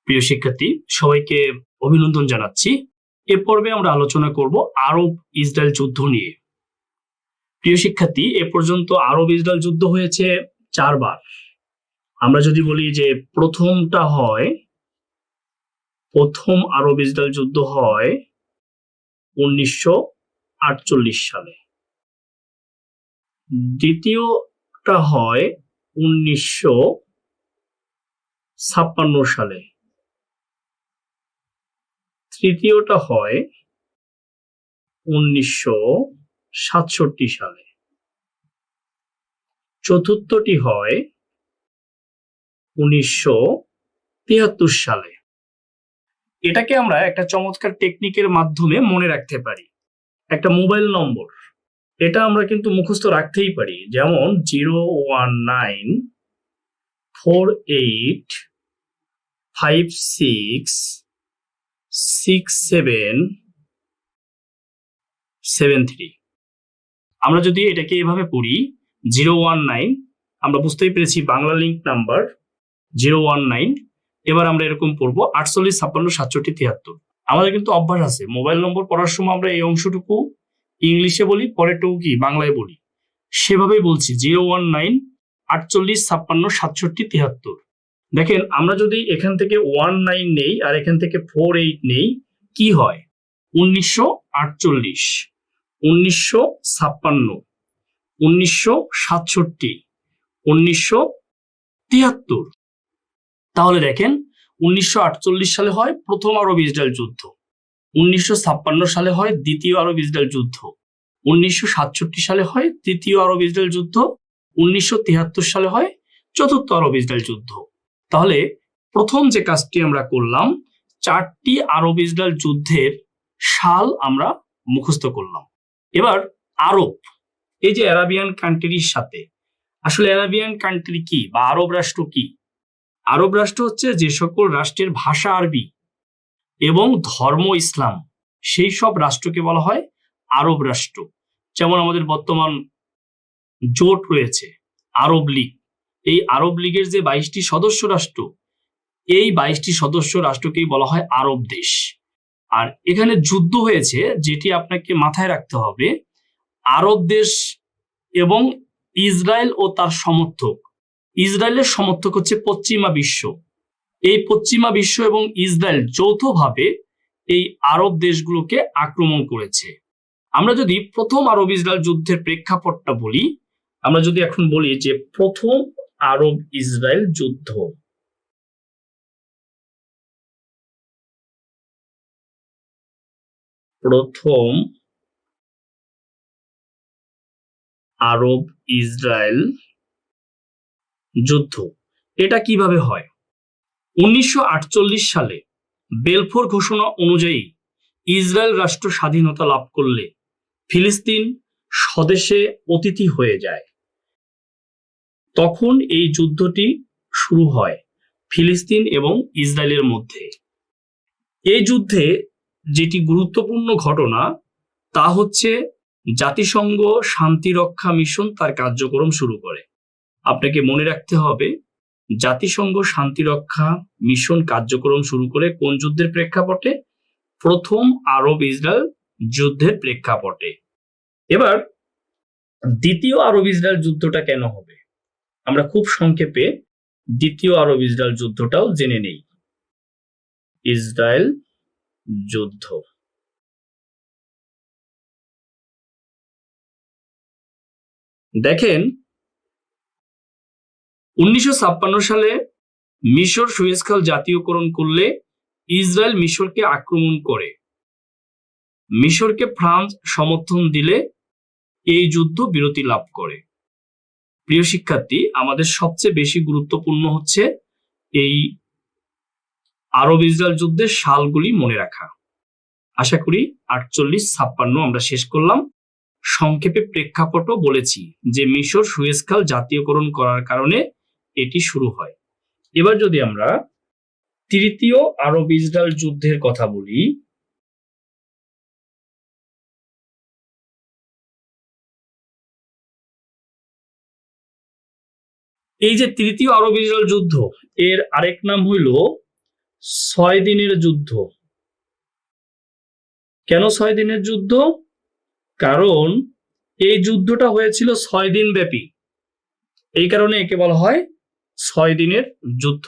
প্রিয় শিক্ষার্থী, সবাইকে অভিনন্দন জানাচ্ছি। এ পর্বে আমরা আলোচনা করব আরব ইসরায়েল যুদ্ধ নিয়ে। প্রিয় শিক্ষার্থী, এ পর্যন্ত আরব ইসরায়েল যুদ্ধ হয়েছে 4 বার। আমরা যদি বলি যে প্রথম আরব ইসরায়েল যুদ্ধ হয় 1948 সালে, দ্বিতীয়টা হয় 1956 সালে, তৃতীয়টা হয় 1967 সালে, চতুর্থটি হয় 1973 সালে। এটাকে আমরা একটা চমৎকার টেকনিকের মাধ্যমে মনে রাখতে পারি। একটা মোবাইল নম্বর, এটা আমরা কিন্তু মুখস্থ রাখতেই পারি, যেমন 01948566773। আমরা যদি এটাকে এভাবে পড়ি 019, আমরা বুঝতেই পেরেছি বাংলা লিঙ্ক নাম্বার 019। এবার আমরা এরকম পড়বো 48 56 67 73। আমাদের কিন্তু অভ্যাস আছে মোবাইল নম্বর পড়ার সময় আমরা এই অংশটুকু ইংলিশে বলি, পরেরটুকু কি বাংলায় বলি। সেভাবেই বলছি 019 48 56 67 73। দেখেন, আমরা যদি এখান থেকে 19 নেই আর এখান থেকে 48 নেই, কি হয়? 1948, 1956, 1967, 1973। তাহলে দেখেন, 1948 সালে হয় প্রথম আরব ইসরায়েল যুদ্ধ, 1956 সালে হয় দ্বিতীয় আরব ইসরায়েল যুদ্ধ, 1967 সালে হয় তৃতীয় আরব ইসরায়েল যুদ্ধ, 1973 সালে হয় চতুর্থ আরব ইসরায়েল যুদ্ধ। তাহলে প্রথম যে কাজটি আমরা করলাম, 4টি আরব ইসরায়েল যুদ্ধের সাল আমরা মুখস্থ করলাম। এবার আরব, এই যে আরাবিয়ান কান্ট্রির সাথে, আসলে আরাবিয়ান কান্ট্রি কি বা আরব রাষ্ট্র কি? আরব রাষ্ট্র হচ্ছে যে সকল রাষ্ট্রের ভাষা আরবি এবং ধর্ম ইসলাম, সেই সব রাষ্ট্রকে বলা হয় আরব রাষ্ট্র। যেমন আমাদের বর্তমান জোট রয়েছে আরব লীগ, এই আরব লীগের যে 22টি সদস্য রাষ্ট্র, এই 22টি সদস্য রাষ্ট্রকেই বলা হয় আরব দেশ। আর এখানে যুদ্ধ হয়েছে, যেটি আপনাকে মাথায় রাখতে হবে, আরব দেশ এবং ইসরায়েল ও তার সমর্থক। ইসরায়েলের সমর্থক হচ্ছে পশ্চিমা বিশ্ব। এই পশ্চিমা বিশ্ব এবং ইসরায়েল যৌথভাবে এই আরব দেশগুলোকে আক্রমণ করেছে। আমরা যদি প্রথম আরব ইসরায়েল যুদ্ধের প্রেক্ষাপটটা বলি, আমরা যদি এখন বলি যে প্রথম আরব ইসরায়েল যুদ্ধ, প্রথম আরব ইসরায়েল যুদ্ধ, এটা কিভাবে হয়? 1948 সালে বেলফোর ঘোষণা অনুযায়ী ইসরায়েল রাষ্ট্র স্বাধীনতা লাভ করলে ফিলিস্তিন স্বদেশে অতিথি হয়ে যায়। তখন এই যুদ্ধটি শুরু হয় ফিলিস্তিন এবং ইসরায়েলের মধ্যে। এই যুদ্ধে যেটি গুরুত্বপূর্ণ ঘটনা, তা হচ্ছে জাতিসংঘ শান্তিরক্ষা মিশন তার কার্যক্রম শুরু করে। আপনাকে মনে রাখতে হবে, জাতিসংঘ শান্তিরক্ষা মিশন কার্যক্রম শুরু করে কোন যুদ্ধের প্রেক্ষাপটে? প্রথম আরব ইসরায়েল যুদ্ধের প্রেক্ষাপটে। এবার দ্বিতীয় আরব ইসরায়েল যুদ্ধটা কেন হবে, আমরা খুব সংক্ষেপে দ্বিতীয় আরব ইসরায়েল যুদ্ধটাও জেনে নেই। ইসরায়েল যুদ্ধ, দেখেন 1956 সালে মিশর সুয়েজ খাল জাতীয়করণ করলে ইসরায়েল মিশরকে আক্রমণ করে। মিশরকে ফ্রান্স সমর্থন দিলে এই যুদ্ধ বিরতি লাভ করে। প্রিয় শিক্ষার্থী, আমাদের সবচেয়ে বেশি গুরুত্বপূর্ণ হচ্ছে এই আরব ইসরায়েল যুদ্ধের সালগুলি মনে রাখা। আশা করি 48-56 আমরা শেষ করলাম। সংক্ষেপে প্রেক্ষাপটও বলেছি যে মিশর সুয়েজ খাল জাতীয়করণ করার কারণে এটি শুরু হয়। এবার যদি আমরা তৃতীয় আরব ইসরায়েল যুদ্ধের কথা বলি, এই যে তৃতীয় আরব ইসরায়েল যুদ্ধ, এর আরেক নাম হইল 6 দিনের যুদ্ধ। কেন 6 দিনের যুদ্ধ? কারণ এই যুদ্ধটা হয়েছিল 6 দিন ব্যাপী, এই কারণে একে বলা হয় 6 দিনের যুদ্ধ।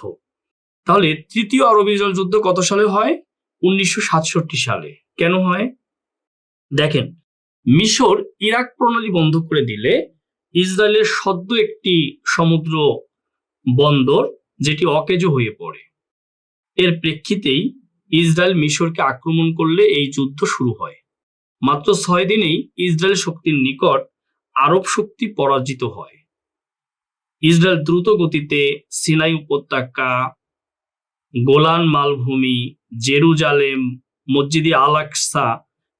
তাহলে তৃতীয় আরব ইসরায়েল যুদ্ধ কত সালে হয়? 1967 সালে। কেন হয়? দেখেন, মিশর ইরাক প্রণালী বন্ধ করে দিলে ইসরায়েলের সদ্য একটি সমুদ্র বন্দর যেটি অকেজো হয়ে পড়ে। এর প্রেক্ষিতেই ইসরায়েল মিশরকে আক্রমণ করলে এই যুদ্ধ শুরু হয়। মাত্র 6 দিনেই ইসরায়েল শক্তির নিকট আরব শক্তি পরাজিত হয়। ইসরায়েল দ্রুত গতিতে সিনাই উপত্যকা, গোলান মালভূমি, জেরুজালেম, মসজিদে আল আকসা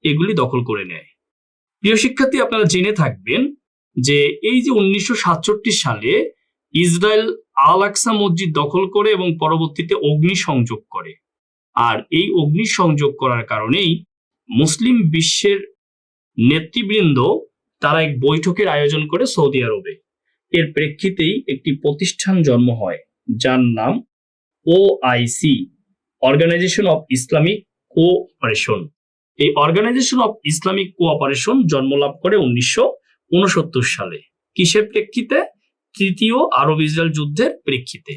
এগুলি দখল করে নেয়। প্রিয় শিক্ষার্থী, আপনারা জেনে থাকবেন যে এই যে 1967 সালে ইসরায়েল আল আকসা মসজিদ দখল করে এবং পরবর্তীতে অগ্নিসংযোগ করে। আর এই অগ্নিসংযোগ করার কারণেই মুসলিম বিশ্বের নেতৃবৃন্দ তারা এক বৈঠকের আয়োজন করে সৌদি আরবে। এর প্রেক্ষিতেই একটি প্রতিষ্ঠান জন্ম হয় যার নাম OIC, organisation of Islamic cooperation. এই অর্গানাইজেশন অফ ইসলামিক কোঅপারেশন জন্মলাভ করে 1969 সালে। কিসের প্রেক্ষিতে? তৃতীয় আরব ইসরায়েল যুদ্ধের প্রেক্ষিতে।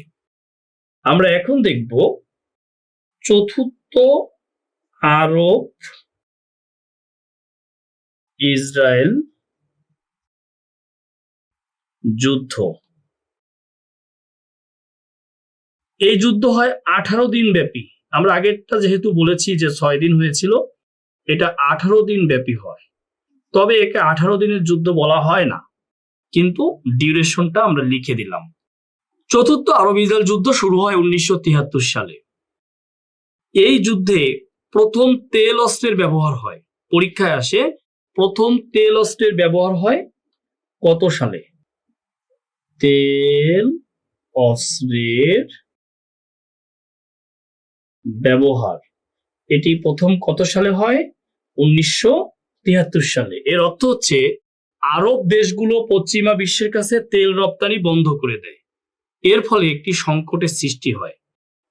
আমরা এখন দেখব চতুর্থ আরব ইসরায়েল যুদ্ধ। এই যুদ্ধ হয় 18 দিন ব্যাপী। আমরা আগেরটা যেহেতু বলেছি যে 6 দিন হয়েছিল, এটা 18 দিন ব্যাপী হয়। তবে একে 18 দিনের যুদ্ধ বলা হয় না, কিন্তু ডিউরেশনটা আমরা লিখে দিলাম। চতুর্থ আরব ইসরায়েল যুদ্ধ শুরু হয় 1973 সালে। এই যুদ্ধে প্রথম তেল অস্ত্রের ব্যবহার হয়। পরীক্ষায় আসে প্রথম তেল অস্ত্রের ব্যবহার হয় কত সালে? তেল অস্ত্রের ব্যবহার এটি প্রথম কত সালে হয়? 1973 সালে। এর অর্থ হচ্ছে আরব দেশগুলো পশ্চিমা বিশ্বের কাছে তেল রপ্তানি বন্ধ করে দেয়। এর ফলে একটি সংকটের সৃষ্টি হয়।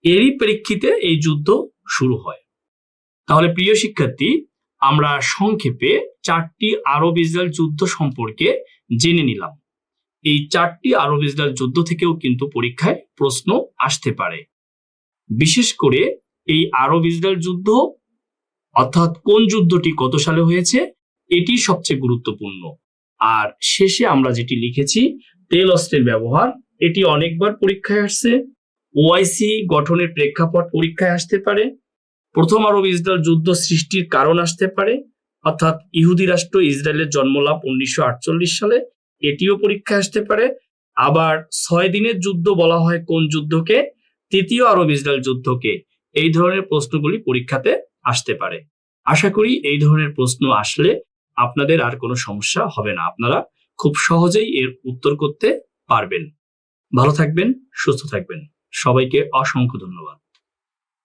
এরই প্রেক্ষিতে এই যুদ্ধ শুরু হয়। তাহলে প্রিয় শিক্ষার্থী, আমরা সংক্ষেপে 4টি আরব ইসরায়েল যুদ্ধ সম্পর্কে জেনে নিলাম। এই 4টি আরব ইসরায়েল যুদ্ধ থেকেও কিন্তু পরীক্ষায় প্রশ্ন আসতে পারে। বিশেষ করে এই আরব ইসরায়েল যুদ্ধ অর্থাৎ কোন যুদ্ধটি কত সালে হয়েছে এটি সবচেয়ে গুরুত্বপূর্ণ। আর শেষে আমরা যেটি লিখেছি তেল অস্ত্রের ব্যবহার, এটি অনেকবার পরীক্ষায় আসছে। ওআইসি গঠনের প্রেক্ষাপট পরীক্ষায় আসতে পারে। প্রথম আরব ইসরায়েল যুদ্ধ সৃষ্টির কারণ আসতে পারে, অর্থাৎ ইহুদি রাষ্ট্র ইসরায়েলের জন্মলাভ 1948 সালে, এটিও পরীক্ষায় আসতে পারে। আবার 6 দিনের যুদ্ধ বলা হয় কোন যুদ্ধকে? তৃতীয় আরব ইসরায়েল যুদ্ধকে। এই ধরনের প্রশ্নগুলি পরীক্ষাতে আসতে পারে। আশা করি এই ধরনের প্রশ্ন আসলে আপনাদের আর কোনো সমস্যা হবে না, আপনারা খুব সহজেই এর উত্তর করতে পারবেন। ভালো থাকবেন, সুস্থ থাকবেন। সবাইকে অসংখ্য ধন্যবাদ।